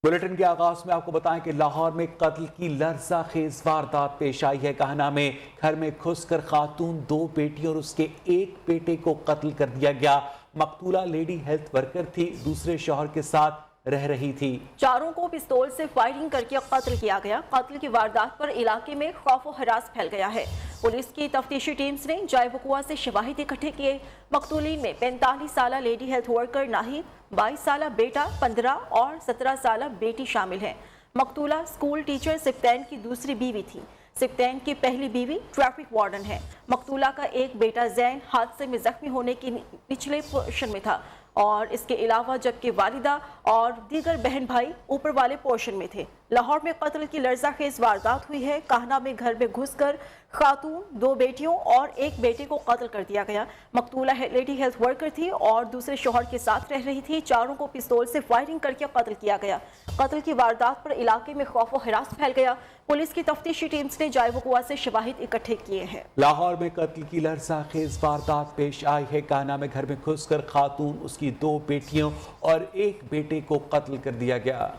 Bulletin के आगाज में आपको बताएं कि लाहौर में कत्ल की लर्जा खेज वारदात पेश आई है। कहना में घर में घुसकर खातून 2 बेटियों और उसके 1 बेटे को कत्ल कर दिया गया। मकतूला लेडी हेल्थ वर्कर थी, दूसरे शौहर के साथ रह रही थी। चारों को पिस्तौल से फायरिंग करके कत्ल किया गया। कत्ल की वारदात पर इलाके में खौफ और हरास फैल गया है। पुलिस की तफ्तीशी टीम्स ने जाए वकुआ से शवाहिद इकट्ठे किए। मकतूलीन में 45 साल लेडी हेल्थ वर्कर नाहिद, 22 साल बेटा, 15 और 17 साल बेटी शामिल हैं। मकतूला स्कूल टीचर सिप्तैन की दूसरी बीवी थी। सिप्तैन की पहली बीवी ट्रैफिक वार्डन है। मकतूला का एक बेटा जैन हादसे में जख्मी होने की निचले पोर्शन में था और इसके अलावा जबकि वालिदा और दीगर बहन भाई ऊपर वाले पोर्शन में थे। लाहौर में कत्ल की लर्ज़ाखेज़ वारदात हुई है। कहना में घर में घुसकर खातून 2 बेटियों और 1 बेटे को कत्ल कर दिया गया। मकतूला लेडी हेल्थ वर्कर थी और दूसरे शौहर के साथ रह रही थी। चारों को पिस्तौल से फायरिंग करके कत्ल किया गया। कत्ल की वारदात पर इलाके में खौफ और हिरास फैल गया। पुलिस की तफ्तीशी टीम्स ने जाए वकुआ से शवाहिद इकट्ठे किए हैं। लाहौर में कत्ल की लर्ज़ाखेज़ वारदात पेश आई है। कहना में घर में घुसकर खातून, उसकी 2 बेटियों और 1 बेटे को कत्ल कर दिया गया।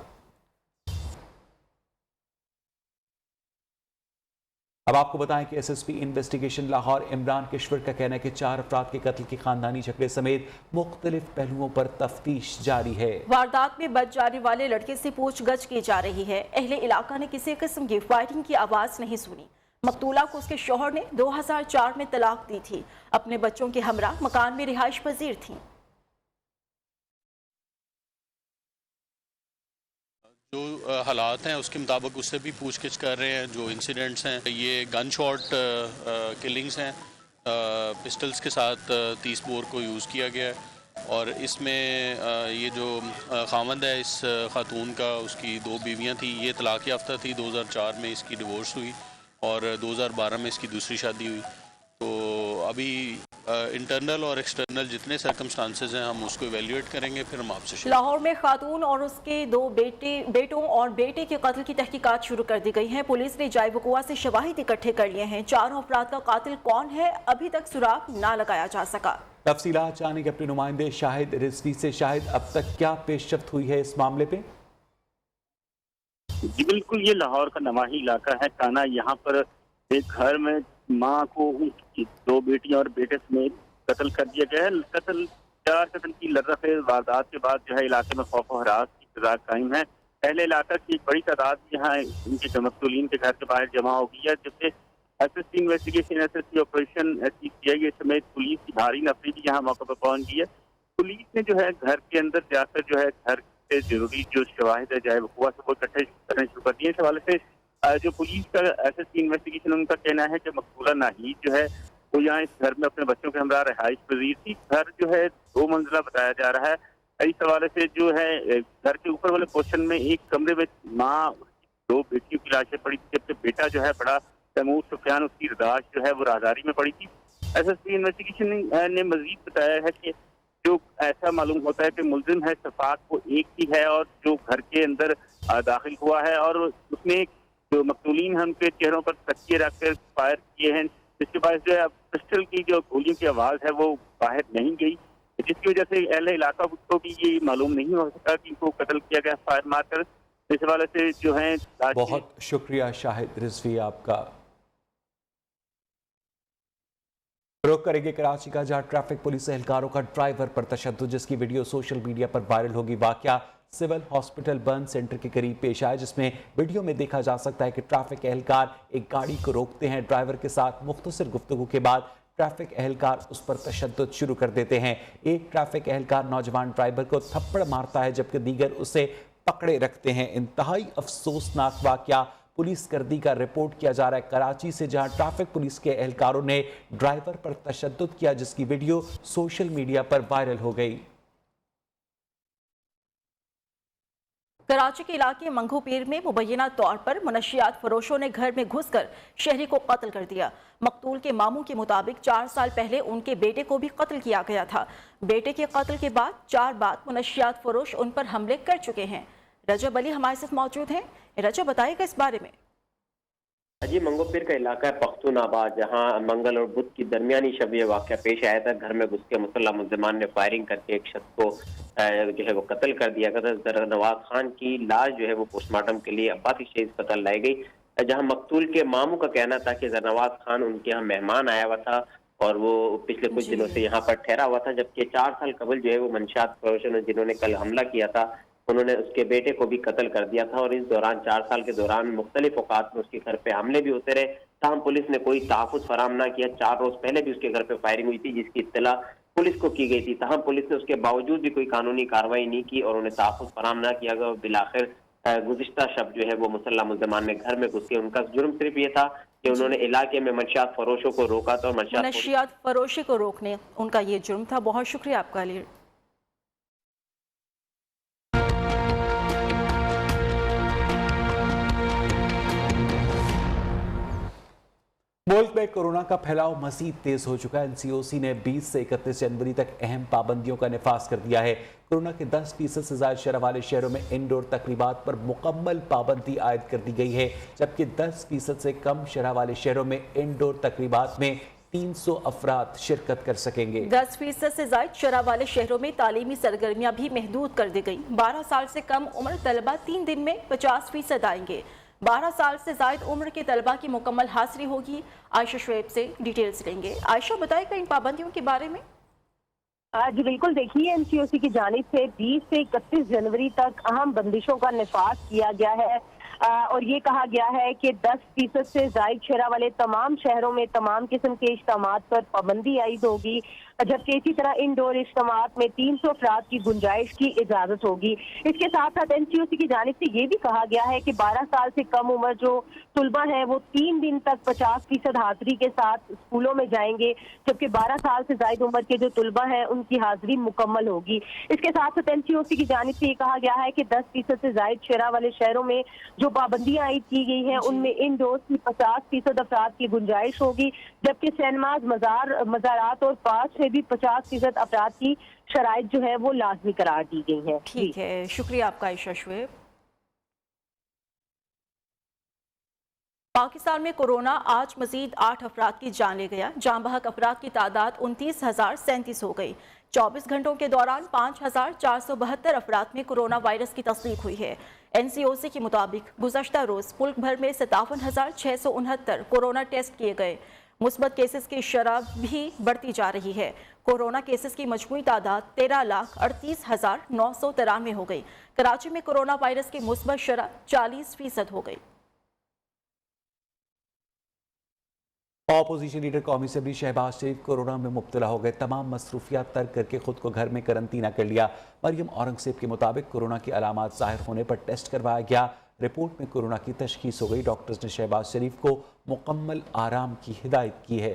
अब आपको बताएं कि एसएसपी इन्वेस्टिगेशन लाहौर इमरान किश्वर का कहना है कि 4 अफराद के कत्ल के खानदानी झगड़े समेत मुख्तलिफ पहलुओं पर तफ्तीश जारी है। वारदात में बच जाने वाले लड़के से पूछगछ की जा रही है। अहले इलाका ने किसी किस्म की फायरिंग की आवाज नहीं सुनी। मकतूला को उसके शौहर ने 2004 में तलाक दी थी। अपने बच्चों के हमरा मकान में रिहाइश पजीर थी। जो हालात हैं उसके मुताबिक उससे भी पूछगिछ कर रहे हैं। जो इंसिडेंट्स हैं ये गन शॉट किलिंग्स हैं। पिस्टल्स के साथ 30 बोर को यूज़ किया गया है और इसमें ये जो खामंद है इस खातून का, उसकी 2 बीवियां थी। ये तलाक याफ्ता थी। 2004 में इसकी डिवोर्स हुई और 2012 में इसकी दूसरी शादी हुई। तो अभी इंटरनल और एक्सटर्नल जितने सर्कमस्टांसेस हैं हम उसको इवेल्युएट करेंगे, फिर हम आपसे। लाहौर में खातून और उसके 2 बेटों और बेटे के कत्ल की तहकीकात शुरू कर दी गई हैं। पुलिस ने जाए वकुआ से शवाहिद इकट्ठे कर लिए हैं। चारों अफराद का कातिल कौन है अभी तक सुराग ना लगाया जा सका। तफसीलात जाने के अपने नुमाइंदे शाहिद रिजवी से। शाहिद, अब तक क्या पेशरफ्त हुई है इस मामले पे? जी बिल्कुल, ये लाहौर का नवाही इलाका है काना। यहाँ पर एक घर में माँ को उनकी 2 बेटियां और बेटे समेत कत्ल कर दिया गया है। 4 कत्ल की लर्ज़ाखेज़ वारदात के बाद जो है इलाके में खौफ और हरास की फिज़ा कायम है। अहले इलाका की एक बड़ी तादाद यहाँ इनके मकतूलीन के घर के बाहर जमा हो गई है, जिससे SSP investigation, SSP operation, CIA समेत पुलिस की भारी नफरी भी यहाँ मौके पर पहुंच गई है। पुलिस ने जो है घर के अंदर जाकर जो है घर से जरूरी जो शवाहिद है जाए वकुआ से वो इकट्ठे करने शुरू कर दिए। इस हवाले से जो पुलिस का एसएसपी इन्वेस्टिगेशन उनका कहना है कि मकतूला नाहिद जो है वो यहाँ इस घर में अपने बच्चों के हमरा रिहाइश पजीर थी। घर जो है 2 मंजिला बताया जा रहा है। इस हवाले से जो है घर के ऊपर वाले पोर्शन में एक कमरे में माँ, उसकी 2 बेटियों की लाशें पड़ी थी, जबकि बेटा जो है बड़ा तैमूर सुफियान, उसकी रदाश जो है वो राहदारी में पड़ी थी। एसएसपी इन्वेस्टिगेशन ने मजीद बताया है कि जो ऐसा मालूम होता है कि मुलजिम है सफाक वो एक ही है और जो घर के अंदर दाखिल हुआ है और उसने जो मकतूलीन हैं उनके चेहरों पर तकिए रखकर फायर किए हैं, जिसके बाद जो है पिस्टल की जो गोलियों की आवाज़ है वो बाहर नहीं गई, जिसकी वजह से अहले इलाका को भी ये मालूम नहीं हो सका कि इनको कत्ल किया गया फायर मारकर। इस हवाले से जो है बहुत शुक्रिया शाहिद रिजवी आपका। रुख करेंगे कराची का, जहां ट्रैफिक पुलिस एहलकारों का ड्राइवर पर तशद्दुद, जिसकी वीडियो सोशल मीडिया पर वायरल होगी। वाकया सिविल हॉस्पिटल बर्न सेंटर के करीब पेश आया, जिसमें वीडियो में देखा जा सकता है कि ट्रैफिक एहलकार एक गाड़ी को रोकते हैं। ड्राइवर के साथ मुख्तसर गुफ्तगू के बाद ट्रैफिक एहलकार उस पर तशद्दुद शुरू कर देते हैं। एक ट्रैफिक एहलकार नौजवान ड्राइवर को थप्पड़ मारता है, जबकि दीगर उसे पकड़े रखते हैं। इंतहाई अफसोसनाक वाकया पुलिस गर्दी का रिपोर्ट किया जा रहा है कराची से, जहां ट्रैफिक पुलिस के एहलकारों ने ड्राइवर पर तशद्दुद किया, जिसकी वीडियो सोशल मीडिया पर वायरल हो गई। कराची के इलाके मंगू पीर में मुबैना तौर पर मनशियात फरोशों ने घर में घुसकर शहरी को कत्ल कर दिया। मकतूल के मामू के मुताबिक 4 साल पहले उनके बेटे को भी कत्ल किया गया था। बेटे के कत्ल के बाद 4 बार मनशियात फरोश उन पर हमले कर चुके हैं। रजब अली हमारे साथ मौजूद हैं। रजब, बताइएगा इस बारे में। जी, मंगोपीर का इलाका है पख्तूनाबाद, जहां मंगल और बुध की दरमियानी शब ये वाक़या पेश आया था। घर में घुस के मुसल्लह मुल्ज़िमान ने फायरिंग करके एक शख्स को जो है वो कत्ल कर दिया गया था। नवाज खान की लाश जो है वो पोस्टमार्टम के लिए अब्बासी शहीद अस्पताल लाई गई, जहां मकतूल के मामू का कहना था कि नवाज खान उनके यहाँ मेहमान आया हुआ था और वो पिछले कुछ दिनों से यहाँ पर ठहरा हुआ था, जबकि 4 साल कबल जो है वो मंशात फरोशन जिन्होंने कल हमला किया था उन्होंने उसके बेटे को भी कत्ल कर दिया था। और इस दौरान 4 साल के दौरान मुख्तलिफ औकात में उसके घर पे हमले भी होते रहे, ताहम पुलिस ने कोई तहफ़्फ़ुज़ फराहम ना किया। 4 रोज पहले भी उसके घर पे फायरिंग हुई थी, जिसकी इत्तला पुलिस को की गई थी, ताहम पुलिस ने उसके बावजूद भी कोई कानूनी कार्रवाई नहीं की और उन्हें तहफ़्फ़ुज़ फराहम ना किया गया। बिलाखिर गुज़िश्ता शब जो है वो मुसल्लह मुल्ज़िमान ने घर में घुस के, उनका जुर्म सिर्फ ये था कि उन्होंने इलाके में मनशियात फरोशों को रोका था और मनशियात फरोशी को रोकने उनका ये जुर्म था। बहुत शुक्रिया आपका अली। मुल्क में कोरोना का फैलाव मजीद तेज हो चुका है। एनसीओसी ने 20 से 31 जनवरी तक अहम पाबंदियों का निफाज कर दिया है। कोरोना के 10% से ज्यादा शरह वाले शहरों में इंडोर तकरीबात पर मुकम्मल पाबंदी आयद कर दी गई है, जबकि 10% से कम शरह वाले शहरों में इंडोर तकरीबात में 300 अफराद शिरकत कर सकेंगे। 10% से ज्यादा शरह वाले शहरों में तालीमी सरगर्मियां भी महदूद कर दी गई। 12 साल से कम उम्र तलबा 3 दिन में 50% आएंगे। 12 साल से जायद उम्र के तलबा की मुकम्मल हासिली होगी। आयशा शुएब से डिटेल्स लेंगे। आयशा, बताएगा इन पाबंदियों के बारे में। जी बिल्कुल, देखिए एनसीओसी की जानिब से 20 से 31 जनवरी तक अहम बंदिशों का निफाज किया गया है और ये कहा गया है कि 10% से जायद शरह वाले तमाम शहरों में तमाम किस्म के इज्तिमात पर पाबंदी आयद होगी, जबकि इसी तरह इंडोर इज्तिमात में 300 अफराद की गुंजाइश की इजाजत होगी। इसके साथ साथ एनसीओसी की जानिब से ये भी कहा गया है कि 12 साल से कम उम्र जो तुलबा हैं वो 3 दिन तक 50% हाजिरी के साथ स्कूलों में जाएंगे, जबकि 12 साल से जायद उम्र के जो तुलबा हैं उनकी हाजिरी मुकम्मल होगी। इसके साथ साथ एनसीओसी की जानिब से ये कहा गया है कि 10% से जायद शरह वाले शहरों में जो पाबंदियां आयद की गई हैं उनमें इंडोर की 50% अफराद की गुंजाइश होगी, जबकि सिनेमाज, मज़ारात और पार्क से भी 50% अफराद की शराइत जो है वो लाजमी करार दी गई है। ठीक है, शुक्रिया आपका आयशा शुएब। पाकिस्तान में कोरोना आज मजीद 8 अफराद की जान ले गया। जान बहक अफराद की तादाद 29,037 हो गई। 24 घंटों के दौरान 5,472 अफराद में कोरोना वायरस की तस्दीक हुई है। एनसीओसी के मुताबिक गुज़श्ता रोज मुल्क भर में 57,669 कोरोना टेस्ट किए गए। मुस्बत केसेस की शरह भी बढ़ती जा रही है। कोरोना केसेस की मजमूई तादाद 13,38,993 हो गई। कराची में कोरोना वायरस की मुस्बत शरह 40% हो गई। ऑपोजिशन लीडर कौमी असम्बली शहबाज शरीफ कोरोना में मुब्तला हो गए। तमाम मसरूफियात तर्क करके खुद को घर में करंतना कर लिया। मरियम औरंगजेब के मुताबिक कोरोना की अलामात ज़ाहिर होने पर टेस्ट करवाया गया। रिपोर्ट में कोरोना की तशखीस हो गई। डॉक्टर्स ने शहबाज शरीफ को मुकम्मल आराम की हिदायत की है।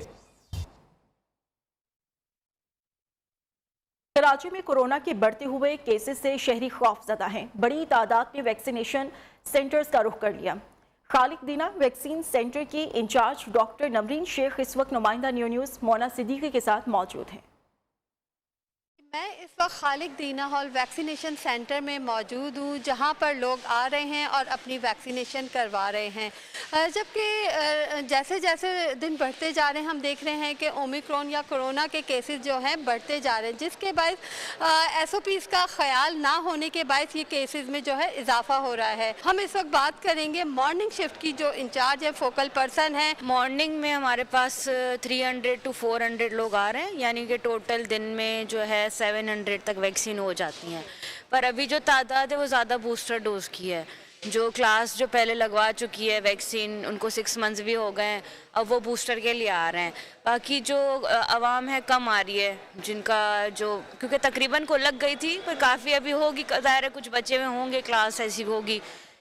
कराची में कोरोना के बढ़ते हुए केसेस से शहरी खौफजदा हैं। बड़ी तादाद में वैक्सीनेशन सेंटर्स का रुख कर लिया। खालिक दीना वैक्सीन सेंटर की इंचार्ज डॉक्टर नमरीन शेख इस वक्त नुमाइंदा न्यूज़ मोना सिद्दीकी के साथ मौजूद हैं। मैं इस वक्त खालिक दीना हॉल वैक्सीनेशन सेंटर में मौजूद हूँ, जहाँ पर लोग आ रहे हैं और अपनी वैक्सीनेशन करवा रहे हैं। जबकि जैसे जैसे दिन बढ़ते जा रहे हैं हम देख रहे हैं कि ओमिक्रॉन या कोरोना के केसेस जो हैं बढ़ते जा रहे हैं, जिसके बायस SOPs का ख्याल ना होने के बायस ये केसेस में जो है इजाफा हो रहा है। हम इस वक्त बात करेंगे मॉर्निंग शिफ्ट की, जो इंचार्ज है, फोकल पर्सन है। मॉर्निंग में हमारे पास 300 to 400 लोग आ रहे हैं, यानी कि टोटल दिन में जो है 700 तक वैक्सीन हो जाती हैं। पर अभी जो तादाद है वो ज़्यादा बूस्टर डोज की है। जो क्लास जो पहले लगवा चुकी है वैक्सीन, उनको 6 मंथ्स भी हो गए हैं, अब वो बूस्टर के लिए आ रहे हैं। बाकी जो आवाम है कम आ रही है, जिनका जो क्योंकि तकरीबन को लग गई थी, पर काफ़ी अभी होगी। ज़ाहिर है कुछ बच्चे में होंगे, क्लास ऐसी होगी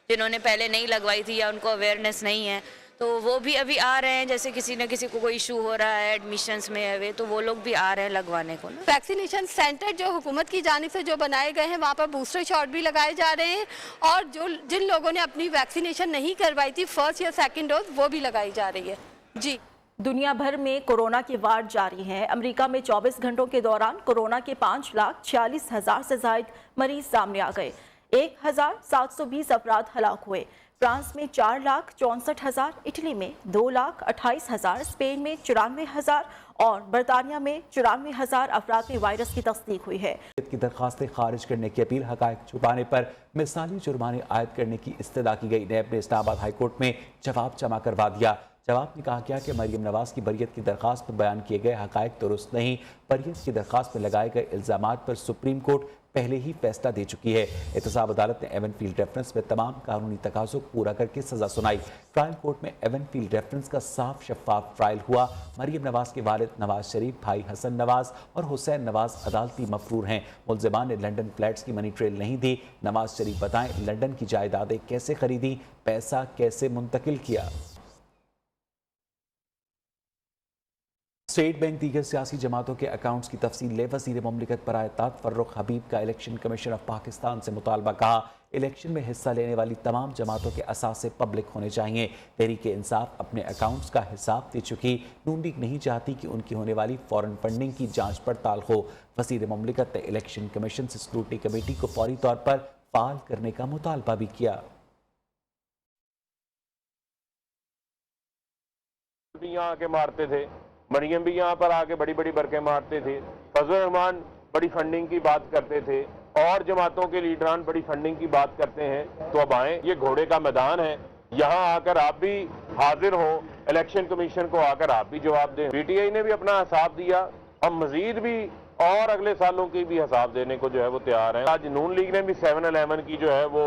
जिन्होंने पहले नहीं लगवाई थी या उनको अवेयरनेस नहीं है, तो वो भी अभी आ रहे हैं। जैसे किसी न किसी को कोई इशू हो रहा है एडमिशन्स में है, तो वो लोग भी आ रहे हैं लगवाने को ना। वैक्सीनेशन सेंटर जो हुकूमत की जानिब से जो बनाए गए हैं, वहाँ पर बूस्टर शॉट भी लगाए जा रहे हैं और जिन लोगों ने अपनी वैक्सीनेशन नहीं करवाई थी, फर्स्ट या सेकंड डोज, वो भी लगाई जा रही है। जी, दुनिया भर में कोरोना की वार जारी है। अमेरिका में 24 घंटों के दौरान कोरोना के 5,46,000 से ज्यादा मरीज सामने आ गए। 1720 अफराद हलाक हुए। फ्रांस में 4,64,000, इटली में 2,28,000, स्पेन में 94,000 और बरतानिया में 94,000 अफराद में वायरस की तस्दीक हुई है। की दरखास्तें खारिज करने की अपील, हकायक छुपाने पर मिसाली जुर्माने आयद करने की इस्तदा की गई। नैब ने इस्लामाबाद हाई कोर्ट में जवाब जमा करवा दिया। जवाब में कहा गया कि मरियम नवाज की बरियत की दरखास्त पर बयान किए गए हकायक दुरुस्त नहीं। बरियत की दरखास्त में लगाए गए इल्जामात पर सुप्रीम कोर्ट पहले ही फैसला दे चुकी है। एहतसाब अदालत ने एवनफील्ड रेफरेंस में तमाम कानूनी तकाज़ों को पूरा करके सजा सुनाई। ट्रायल कोर्ट में एवनफील्ड रेफरेंस का साफ शफाफ ट्रायल हुआ। मरियम नवाज के वालिद नवाज शरीफ, भाई हसन नवाज और हुसैन नवाज अदालती मफरूर हैं। मुल्ज़िमान ने लंदन फ्लैट्स की मनी ट्रेल नहीं दी। नवाज शरीफ बताएं लंदन की जायदादें कैसे खरीदी, पैसा कैसे मुंतकिल किया। स्टेट बैंक दीगर सियासी जमातों के अकाउंट्स की तफसील ले। वज़ीर मुमलिकत बराए तात फर्रुख हबीब का इलेक्शन कमीशन ऑफ पाकिस्तान से मुतालबा। कहा इलेक्शन में हिस्सा लेने वाली तमाम जमातों के असासे पब्लिक होने चाहिए। तहरीक इंसाफ अपने अकाउंट्स का हिसाब दे चुकी। नून लीग नहीं चाहती कि उनकी होने वाली फॉरेन फंडिंग की जांच पड़ताल हो। वज़ीर मुमलिकत ने इलेक्शन कमीशन से स्क्रूटनी कमेटी को फौरी तौर पर फाल करने का मुतालबा भी किया। यहाँ आके मारते थे, मरियम भी यहाँ पर आके बड़ी बड़ी बरकें मारते थे, फजल रहमान बड़ी फंडिंग की बात करते थे और जमातों के लीडरान बड़ी फंडिंग की बात करते हैं। तो अब आए, ये घोड़े का मैदान है, यहाँ आकर आप भी हाजिर हो, इलेक्शन कमीशन को आकर आप भी जवाब दें। पीटीआई ने भी अपना हिसाब दिया, हम मजीद भी और अगले सालों की भी हिसाब देने को जो है वो तैयार है। आज नून लीग ने भी 7-11 की जो है वो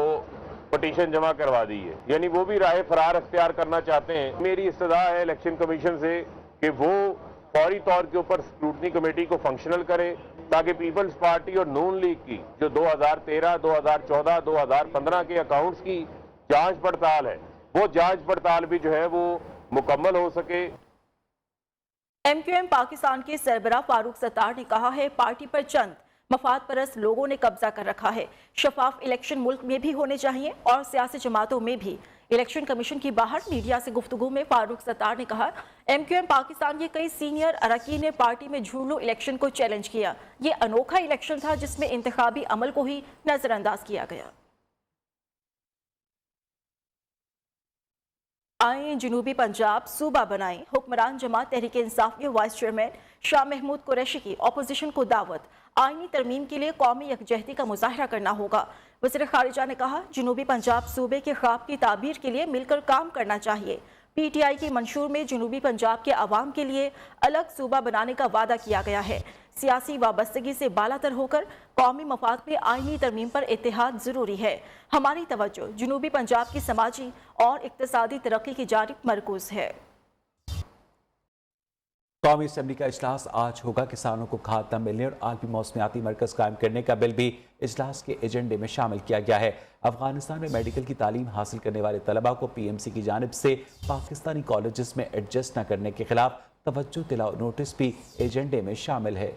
पटिशन जमा करवा दी है, यानी वो भी राह फरार अख्तियार करना चाहते हैं। मेरी इस्तदा है इलेक्शन कमीशन से कि वो फौरी तौर के ऊपर स्क्रूटनी कमेटी को फंक्शनल करे ताकि पीपल्स पार्टी और नून लीग की जो 2013, 2014, 2015 के अकाउंट्स की जांच पड़ताल है, वो जांच पड़ताल भी जो है वो मुकम्मल हो सके। MQM पाकिस्तान के सरबराह फारूक सत्तार ने कहा है पार्टी पर चंद मफाद परस्त लोगों ने कब्जा कर रखा है। शफाफ इलेक्शन मुल्क में भी होने चाहिए और सियासी जमातों में भी। इलेक्शन कमीशन की बाहर मीडिया से गुफ्तगू में फारूक सत्तार ने कहा MQM पाकिस्तान के कई सीनियर अरकान ने पार्टी में झूलू इलेक्शन को चैलेंज किया। ये अनोखा इलेक्शन था जिसमें इंतखाबी अमल को ही नजरअंदाज किया गया। आए जनूबी पंजाब सूबा बनाएं। हुक्मरान जमात तहरीक इंसाफ के वाइस चेयरमैन शाह महमूद कुरैशी की अपोजिशन को दावत। आईनी तरमीम के लिए कौमी यकजहती का मुजाहरा करना होगा। वज़ीर खारिजा ने कहा जनूबी पंजाब सूबे के ख्वाब की ताबीर के लिए मिलकर काम करना चाहिए। PTI के मंशूर में जनूबी पंजाब के अवाम के लिए अलग सूबा बनाने का वादा किया गया है। सियासी वाबस्तगी से बालातर होकर कौमी मफाद में आईनी तरमीम पर इत्तेहाद ज़रूरी है। हमारी तवज्जो जनूबी पंजाब की समाजी और इक्तसादी तरक्की की जानिब मरकूज है। कौमी असम्बली का इजलास आज होगा। किसानों को खाद न मिलने और आलमी मौसमियाती मरकज कायम करने का बिल भी इजलास के एजेंडे में शामिल किया गया है। अफगानिस्तान में मेडिकल की तालीम हासिल करने वाले तलबा को PMC की जानिब से पाकिस्तानी कॉलेजेस में एडजस्ट न करने के खिलाफ तवज्जो दिलाओ नोटिस भी एजेंडे में शामिल है।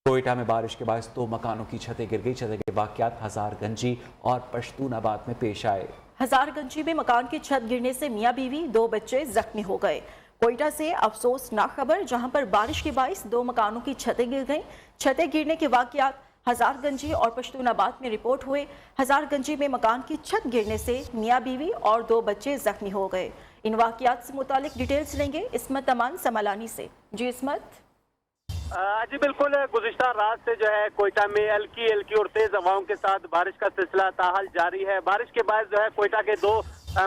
कोयटा में बारिश के बायस 2 मकानों की छतें गिर गई। छतें के वाकयात हजारगंजी और पश्तूनाबाद में पेश आए। हजारगंजी में मकान की छत गिरने से मियां बीवी 2 बच्चे जख्मी हो गए। कोयटा से अफसोसनाक खबर, जहां पर बारिश के बायस 2 मकानों की छतें गिर गईं। छतें गिरने के वाकयात हजारगंजी और पश्तूनाबाद में रिपोर्ट हुए। हजारगंजी में मकान की छत गिरने से मियां बीवी और 2 बच्चे जख्मी हो गए। इन वाकयात से मुतालिक डिटेल्स लेंगे इस्मत अमान समलानी से। जी इस्मत। जी बिल्कुल, गुज़िश्ता रात से जो है कोयटा में हल्की और तेज हवाओं के साथ बारिश का सिलसिला ताहाल जारी है। बारिश के बाद जो है कोयटा के 2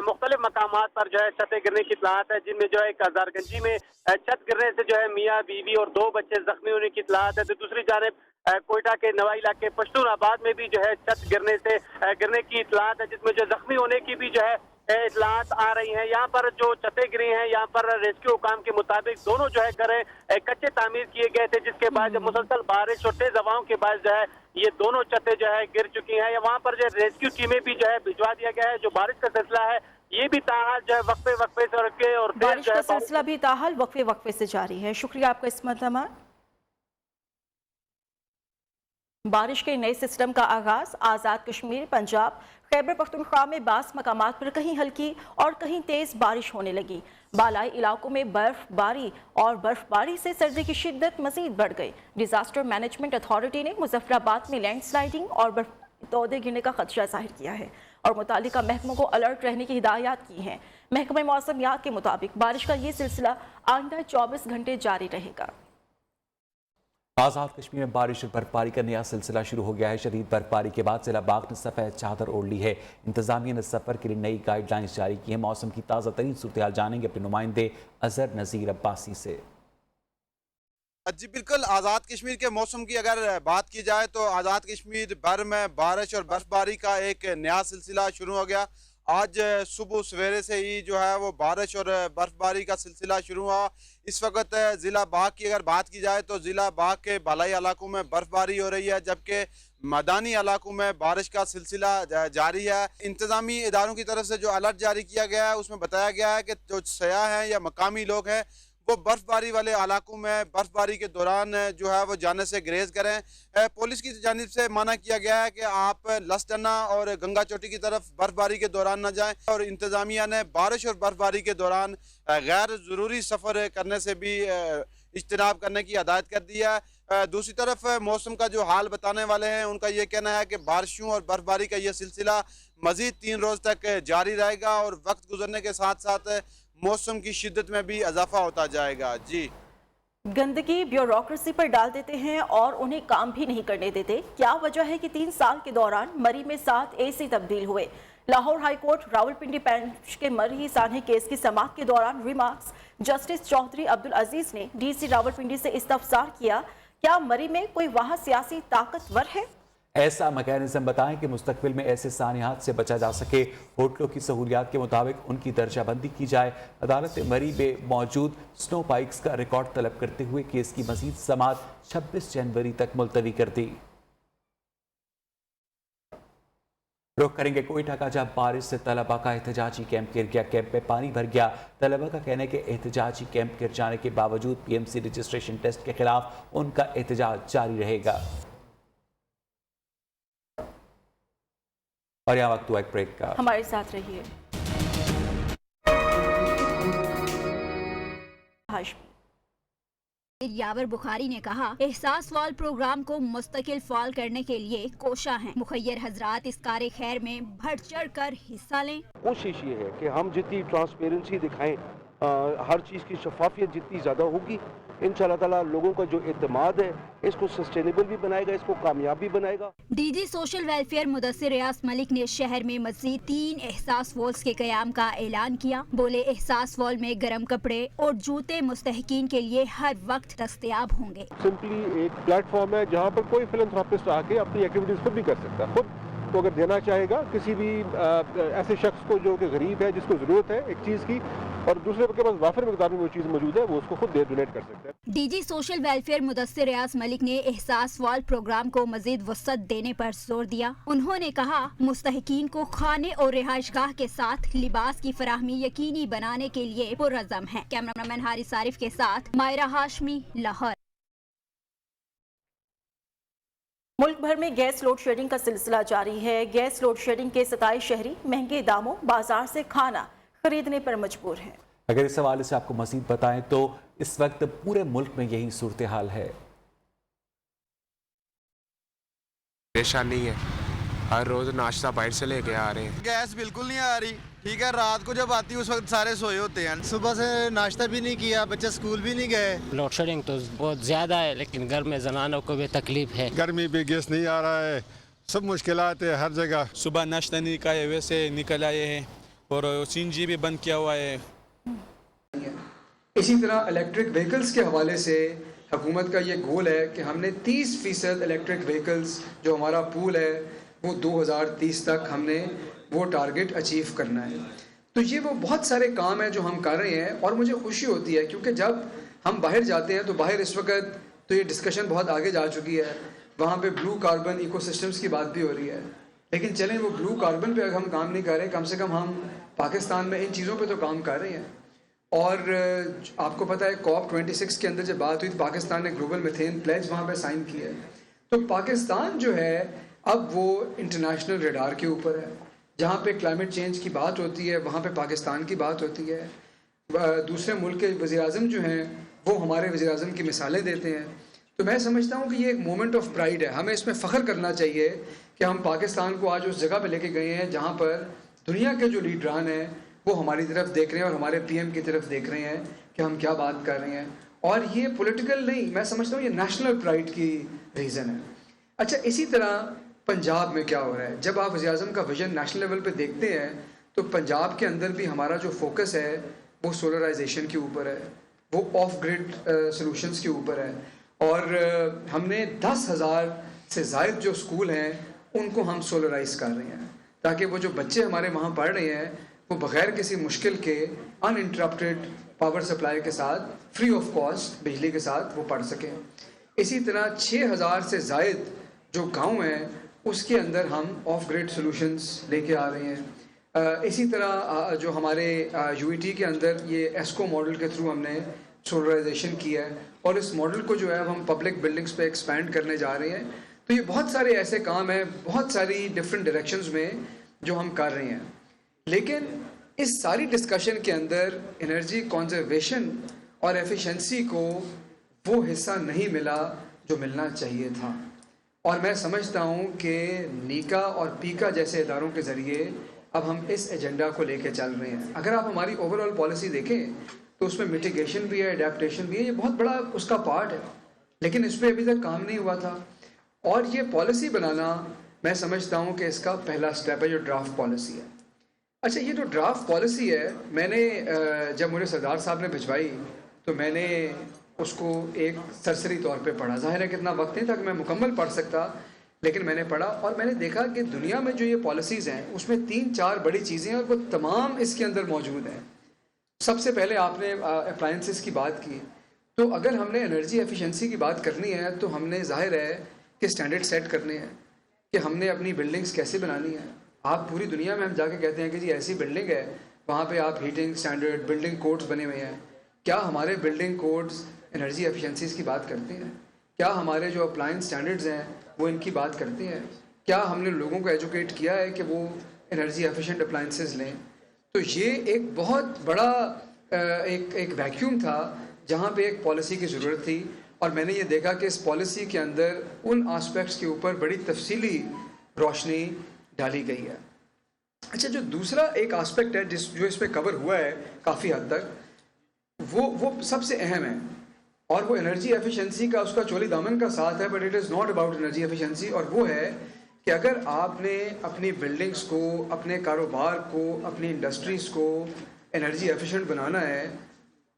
मुख्तलिफ मकामात पर जो है छतें गिरने की इतलात है, जिनमें जो है हजारगंजी में छत गिरने से जो है मियाँ बीवी और 2 बच्चे जख्मी होने की इतलात है। तो दूसरी जानिब कोयटा के नवाई इलाके पश्तूनाबाद में भी जो है छत गिरने की इतलात है, जिसमें जो जख्मी होने की भी जो है इतलात आ रही हैं। यहाँ पर जो छतें गिरी हैं, यहाँ पर रेस्क्यू हुकाम के मुताबिक दोनों जो है घर कच्चे तामीर किए गए थे, जिसके बाद जब मुसलसल बारिश और तेज हवाओं के बाद जो है ये दोनों छतें जो है गिर चुकी हैं। वहाँ पर जो रेस्क्यू टीमें भी जो है भिजवा दिया गया है। जो बारिश का सिलसिला है ये भी ताहाल जो है वक्फे से रखे और बारिश का सिलसिला भी ताहाल वक्फे से जारी है। शुक्रिया आपका इस्मत अमान। बारिश के नए सिस्टम का आगाज। आज़ाद कश्मीर, पंजाब, खैबर पख्तूनख्वा में बास मकामात पर कहीं हल्की और कहीं तेज बारिश होने लगी। بالائی علاقوں میں برفباری سے سردی کی شدت مزید بڑھ گئی۔ ڈیزاسٹر مینجمنٹ اتھارٹی نے مظفر آباد میں لینڈ سلائڈنگ اور تودے گرنے کا خدشہ ظاہر کیا ہے اور متعلقہ محکموں کو الرٹ رہنے کی ہدایات کی ہیں۔ محکمہ موسمیات کے مطابق بارش کا یہ سلسلہ آئندہ 24 گھنٹے جاری رہے گا۔ آزاد کشمیر میں بارش اور برفباری کا نیا سلسلہ شروع ہو گیا ہے۔ شدید برفباری کے بعد ضلع باغ نے سفید چادر اوڑھ لی ہے۔ انتظامیہ نے سفر کے لیے نئی گائیڈ لائنز جاری کی ہیں۔ موسم کی تازہ ترین صورتحال جانیں گے اپنے نمائندے اظہر نذیر عباسی سے۔ جی بالکل، آزاد کشمیر کے موسم کی اگر بات کی جائے تو آزاد کشمیر بھر میں بارش اور برفباری کا ایک نیا سلسلہ شروع ہو گیا۔ آج صبح سویرے سے ہی جو ہے وہ بارش اور برفباری کا سلسلہ شروع ہوا۔ اس وقت ضلع باغ کی اگر بات کی جائے تو ضلع باغ کے بالائی علاقوں میں برفباری ہو رہی ہے، جبکہ میدانی علاقوں میں بارش کا سلسلہ جاری ہے۔ انتظامی اداروں کی طرف سے جو الرٹ جاری کیا گیا ہے اس میں بتایا گیا ہے کہ جو سیاح ہیں یا مقامی لوگ ہیں وہ برفباری والے علاقوں میں برفباری کے دوران جو ہے وہ جانے سے گریز کریں۔ پولیس کی جانب سے منع کیا گیا ہے کہ آپ لسٹنا اور گنگا چوٹی کی طرف برفباری کے دوران نہ جائیں، اور انتظامیہ نے بارش اور برفباری کے دوران غیر ضروری سفر کرنے سے بھی اجتناب کرنے کی ہدایت کر دی ہے۔ دوسری طرف موسم کا جو حال بتانے والے ہیں ان کا یہ کہنا ہے کہ بارشوں اور برفباری کا یہ سلسلہ مزید 3 روز تک جاری رہے گا اور وقت گزرنے کے ساتھ ساتھ موسم کی شدت میں بھی اضافہ ہوتا جائے گا۔ جی، گندگی بیوروکریسی پر ڈال دیتے ہیں اور انہیں کام بھی نہیں کرنے دیتے۔ کیا وجہ ہے کہ 3 سال کے دوران مری میں 7 AC تبدیل ہوئے؟ Lahore high court Rawalpindi bench کے مری سانحے کیس کی سماعت کے دوران ریمارکس جسٹس چودھری عبدالعزیز نے DC راولپنڈی سے استفسار کیا، کیا مری میں کوئی وہاں سیاسی طاقتور ہے؟ ایسا میکینزم بتائیں کہ مستقبل میں ایسے سانحات سے بچا جا سکے۔ ہوٹلوں کی سہولیات کے مطابق ان کی درجہ بندی کی جائے۔ عدالت مری میں موجود سنو پائکس کا ریکارڈ طلب کرتے ہوئے کیس کی مزید سماعت 26 جنوری تک ملتوی کر دی۔ رخ کریں گے کوئٹہ کا، جب بارش سے طلبہ کا احتجاجی کیمپ گر گیا۔ کیمپ میں پانی بھر گیا۔ طلبہ کا کہنا ہے کہ احتجاجی کیمپ گر جانے کے باوجود PMC رجسٹریشن ٹیسٹ کے خلاف ان کا احتجاج جاری رہے گا۔ اور یہاں وقت ہوا ایک بریک کا، ہمارے ساتھ رہیے۔ یاور بخاری نے کہا احساس فال پروگرام کو مستقل فال کرنے کے لیے کوشاں ہیں۔ مخیر حضرات اس کار خیر میں بڑھ چڑھ کر حصہ لیں۔ کوشش یہ ہے کہ ہم جتنی ٹرانسپیرنسی دکھائیں، ہر چیز کی شفافیت جتنی زیادہ ہوگی، انشاءاللہ تعالیٰ لوگوں کا جو اعتماد ہے اس کو سسٹینیبل بھی بنائے گا، اس کو کامیاب بھی بنائے گا۔ DG سوشل ویلفیئر مدثر ریاض ملک نے شہر میں مزید 3 احساس والز کے قیام کا اعلان کیا۔ بولے احساس وال میں گرم کپڑے اور جوتے مستحقین کے لیے ہر وقت دستیاب ہوں گے۔ سمپلی ایک پلیٹ فارم ہے جہاں پر کوئی فلنتھراپسٹ آ کے اپنی ایکٹیویٹیز خود بھی کر سکتا ہے، خود تو اگر دینا چاہے گا کسی بھی ایسے شخص کو جو کہ غریب ہے، جس کو ضرورت ہے ایک چیز کی اور دوسرے کے پاس وافر مقدار میں وہ چیز موجود ہے، وہ اس کو خود ڈونیٹ کر سکتے ہیں۔ DG سوشل ویلفیئر مدثر ریاض ملک نے احساس وال پروگرام کو مزید وسعت دینے پر زور دیا۔ انہوں نے کہا مستحقین کو کھانے اور رہائش گاہ کے ساتھ لباس کی فراہمی یقینی بنانے کے لیے پرعزم ہے۔ کیمرہ مین حارث عارف کے ساتھ مائرہ ہاشمی، لاہور۔ ملک بھر میں گیس لوڈ شیڈنگ کا سلسلہ جاری ہے۔ گیس لوڈ شیڈنگ کے 27 شہری مہنگے داموں بازار سے کھانا خریدنے پر مجبور ہیں۔ اگر اس حوالے سے آپ کو مزید بتائیں تو اس وقت پورے ملک میں یہی صورتحال ہے۔ پریشانی ہے، ہر روز ناشتہ باہر سے لے کے آ رہے ہیں۔ گیس بالکل نہیں آ رہی، ٹھیک ہے، رات کو جب آتی ہے اس وقت سارے سوئے ہوتے ہیں، صبح سے ناشتہ بھی نہیں کیا، بچے اسکول بھی نہیں گئے۔ لوڈ شیڈنگ تو بہت زیادہ ہے، لیکن گھر میں زنانوں کو بھی تکلیف ہے۔ گرمی پہ گیس نہیں آ رہا ہے، سب مشکلات ہے ہر جگہ۔ صبح ناشتہ نہیں کھائے ویسے نکل آئے ہیں اور CNG بھی بند کیا ہوا ہے۔ اسی طرح الیکٹرک وہیکلز کے حوالے سے حکومت کا یہ گول ہے کہ ہم نے 30% الیکٹرک وہیکلز جو ہمارا پول ہے وہ 2030 تک ہم نے وہ ٹارگٹ اچیو کرنا ہے۔ تو یہ وہ بہت سارے کام ہیں جو ہم کر رہے ہیں اور مجھے خوشی ہوتی ہے کیونکہ جب ہم باہر جاتے ہیں تو باہر اس وقت تو یہ ڈسکشن بہت آگے جا چکی ہے، وہاں پہ بلو کاربن ایکو سسٹمز کی بات بھی ہو رہی ہے، لیکن چلیں وہ بلو کاربن پہ اگر ہم کام نہیں کر رہے، کم سے کم ہم پاکستان میں ان چیزوں پہ تو کام کر رہے ہیں۔ اور آپ کو پتہ ہے COP26 کے اندر جب بات ہوئی تو پاکستان نے گلوبل میتھین پلیج وہاں پہ سائن کی ہے، تو پاکستان جو ہے اب وہ انٹرنیشنل ریڈار کے اوپر ہے، جہاں پہ کلائمیٹ چینج کی بات ہوتی ہے وہاں پہ پاکستان کی بات ہوتی ہے، دوسرے ملک کے وزیر اعظم جو ہیں وہ ہمارے وزیر اعظم کی مثالیں دیتے ہیں. تو میں سمجھتا ہوں کہ یہ ایک مومنٹ آف پرائڈ ہے. ہمیں اس میں فخر کرنا چاہیے کہ ہم پاکستان کو آج اس جگہ پہ لے کے گئے ہیں جہاں پر دنیا کے جو لیڈران ہیں وہ ہماری طرف دیکھ رہے ہیں اور ہمارے پی ایم کی طرف دیکھ رہے ہیں کہ ہم کیا بات کر رہے ہیں. اور یہ پولیٹیکل نہیں, میں سمجھتا ہوں یہ نیشنل پرائڈ کی ریزن ہے. اچھا, اسی طرح پنجاب میں کیا ہو رہا ہے. جب آپ وزیر اعظم کا ویژن نیشنل لیول پہ دیکھتے ہیں تو پنجاب کے اندر بھی ہمارا جو فوکس ہے وہ سولرائزیشن کے اوپر ہے, وہ آف گریڈ سلوشنز کے اوپر ہے. اور ہم نے 10,000 سے زائد جو اسکول ہیں ان کو ہم سولرائز کر رہے ہیں تاکہ وہ جو بچے ہمارے وہاں پڑھ رہے ہیں وہ بغیر کسی مشکل کے ان انٹرپٹیڈ پاور سپلائی کے ساتھ فری آف کاسٹ بجلی کے ساتھ وہ پڑھ سکیں. اسی طرح 6,000 سے زائد جو گاؤں ہیں اس کے اندر ہم آف گریڈ سلوشنز لے کے آ رہے ہیں. اسی طرح جو ہمارے یو ای ٹی کے اندر یہ ایسکو ماڈل کے تھرو ہم نے سولرائزیشن کیا ہے اور اس ماڈل کو جو ہے اب ہم پبلک بلڈنگز پہ ایکسپینڈ کرنے جا رہے ہیں. تو یہ بہت سارے ایسے کام ہیں بہت ساری ڈفرینٹ ڈائریکشنز میں جو ہم کر رہے ہیں. لیکن اس ساری ڈسکشن کے اندر انرجی کنزرویشن اور ایفیشنسی کو وہ حصہ نہیں ملا جو ملنا چاہیے تھا. اور میں سمجھتا ہوں کہ نیکا اور پیکا جیسے اداروں کے ذریعے اب ہم اس ایجنڈا کو لے کے چل رہے ہیں. اگر آپ ہماری اوور آل پالیسی دیکھیں تو اس میں میٹیگیشن بھی ہے, اڈیپٹیشن بھی ہے, یہ بہت بڑا اس کا پارٹ ہے, لیکن اس پہ ابھی تک کام نہیں ہوا تھا. اور یہ پالیسی بنانا میں سمجھتا ہوں کہ اس کا پہلا سٹیپ ہے جو ڈرافٹ پالیسی ہے. اچھا, یہ جو ڈرافٹ پالیسی ہے میں نے جب مجھے سردار صاحب نے بھجوائی تو میں نے اس کو ایک سرسری طور پہ پڑھا. ظاہر ہے کہ اتنا وقت نہیں تھا کہ میں مکمل پڑھ سکتا, لیکن میں نے پڑھا اور میں نے دیکھا کہ دنیا میں جو یہ پالیسیز ہیں اس میں 3-4 بڑی چیزیں ہیں اور وہ تمام اس کے اندر موجود ہیں. سب سے پہلے آپ نے اپلائنسز کی بات کی, تو اگر ہم نے انرجی ایفیشنسی کی بات کرنی ہے تو ہم نے ظاہر ہے کہ اسٹینڈرڈ سیٹ کرنے ہیں کہ ہم نے اپنی بلڈنگز کیسے بنانی ہے. آپ پوری دنیا میں ہم جا کے کہتے ہیں کہ جی ایسی بلڈنگ ہے, وہاں پہ آپ ہیٹنگ اسٹینڈرڈ بلڈنگ کوڈز بنے ہوئے ہیں. کیا ہمارے بلڈنگ کوڈز انرجی ایفیشنسیز کی بات کرتے ہیں؟ کیا ہمارے جو اپلائنس اسٹینڈرڈز ہیں وہ ان کی بات کرتے ہیں؟ کیا ہم نے لوگوں کو ایجوکیٹ کیا ہے کہ وہ انرجی ایفیشینٹ اپلائنسز لیں؟ تو یہ ایک بہت بڑا ایک ویکیوم تھا جہاں پہ ایک پالیسی کی ضرورت تھی. اور میں نے یہ دیکھا کہ اس پالیسی کے اندر ان آسپیکٹس کے اوپر بڑی تفصیلی روشنی ڈالی گئی ہے. اچھا, جو دوسرا ایک آسپیکٹ ہے جو اس پہ کور ہوا ہے کافی حد تک, وہ سب سے اہم ہے اور وہ انرجی ایفیشنسی کا اس کا چولی دامن کا ساتھ ہے, but it is not about energy efficiency. اور وہ ہے کہ اگر آپ نے اپنی بلڈنگز کو, اپنے کاروبار کو, اپنی انڈسٹریز کو انرجی ایفیشینٹ بنانا ہے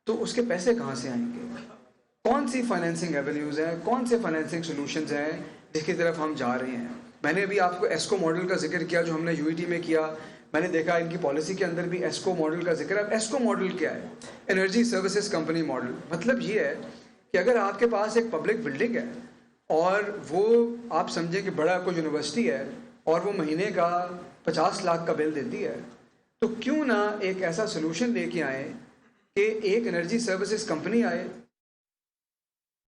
تو اس کے پیسے کہاں سے آئیں گے؟ کون سی فائنینسنگ ایونیوز ہیں, کون سے فائنینسنگ سولوشنز ہیں جس کی طرف ہم جا رہے ہیں؟ میں نے ابھی آپ کو ایسکو ماڈل کا ذکر کیا جو ہم نے یو ای ٹی میں کیا. میں نے دیکھا ان کی پالیسی کے اندر بھی ایسکو ماڈل کا ذکر ہے. اب ایسکو ماڈل کیا ہے؟ Energy services company model. مطلب یہ ہے کہ اگر آپ کے پاس ایک پبلک بلڈنگ ہے اور وہ آپ سمجھیں کہ بڑا کوئی یونیورسٹی ہے اور وہ مہینے کا 50 لاکھ کا بل دیتی ہے, تو کیوں نہ ایک ایسا سلوشن لے کے آئیں کہ ایک انرجی سروسز کمپنی آئے